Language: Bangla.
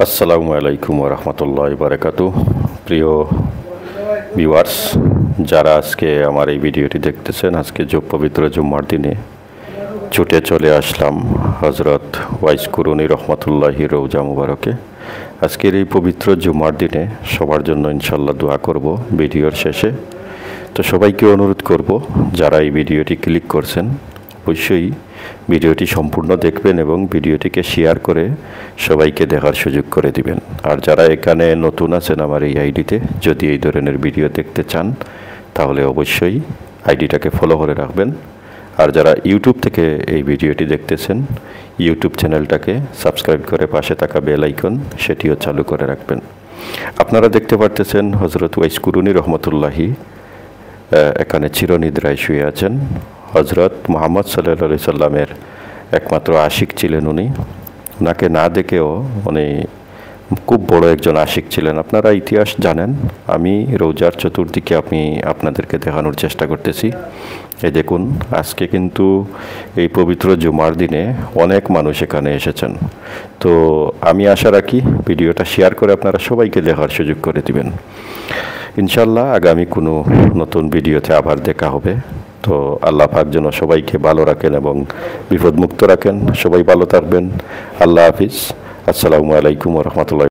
আসসালামু আলাইকুম ওয়া রাহমাতুল্লাহি ওয়া বারাকাতুহু। প্রিয় ভিউয়ার্স, যারা আজকে আমার এই ভিডিওটি দেখতেছেন, আজকে পবিত্র জুম্মার দিনে ছুটে চলে আসলাম হযরত ওয়াইস কুরুনী রহমাতুল্লাহি রওজা মুবারকে। আজকের এই পবিত্র জুম্মার দিনে সবার জন্য ইনশাআল্লাহ দোয়া করব ভিডিওর শেষে। তো সবাইকে অনুরোধ করব, যারা এই ভিডিওটি ক্লিক করছেন অবশ্যই ভিডিওটি সম্পূর্ণ দেখবেন এবং ভিডিওটিকে শেয়ার করে সবাইকে দেখার সুযোগ করে দিবেন। আর যারা এখানে নতুন আছেন আমার এই আইডিতে, যদি এই ধরনের ভিডিও দেখতে চান তাহলে অবশ্যই আইডিটাকে ফলো করে রাখবেন। আর যারা ইউটিউব থেকে এই ভিডিওটি দেখতেছেন, ইউটিউব চ্যানেলটাকে সাবস্ক্রাইব করে পাশে থাকা বেল আইকন সেটিও চালু করে রাখবেন। আপনারা দেখতে পারতেছেন হযরত ওয়াইস কুরুনী রহমতুল্লাহি এখানে চিরনিদ্রায় শুয়ে আছেন। হযরত মুহাম্মদ সাল্লাল্লাহু আলাইহি সাল্লামের একমাত্র আশিক ছিলেন উনি। ওনাকে না দেখেও উনি খুব বড় একজন আশিক ছিলেন। আপনারা ইতিহাস জানেন, আমি রোজার চতুর্দিকে আপনাদেরকে দেখানোর চেষ্টা করতেছি। এই দেখুন, আজকে কিন্তু এই পবিত্র জুমার দিনে অনেক মানুষ এখানে এসেছেন। তো আমি আশা রাখি ভিডিওটা শেয়ার করে আপনারা সবাইকে দেখার সুযোগ করে দিবেন। ইনশাল্লাহ আগামী কোনো নতুন ভিডিওতে আবার দেখা হবে। তো আল্লাহ পাক যেন সবাইকে ভালো রাখেন এবং বিপদমুক্ত রাখেন। সবাই ভালো থাকবেন। আল্লাহ হাফিজ। আসসালামু আলাইকুম ওয়া রাহমাতুল্লাহ।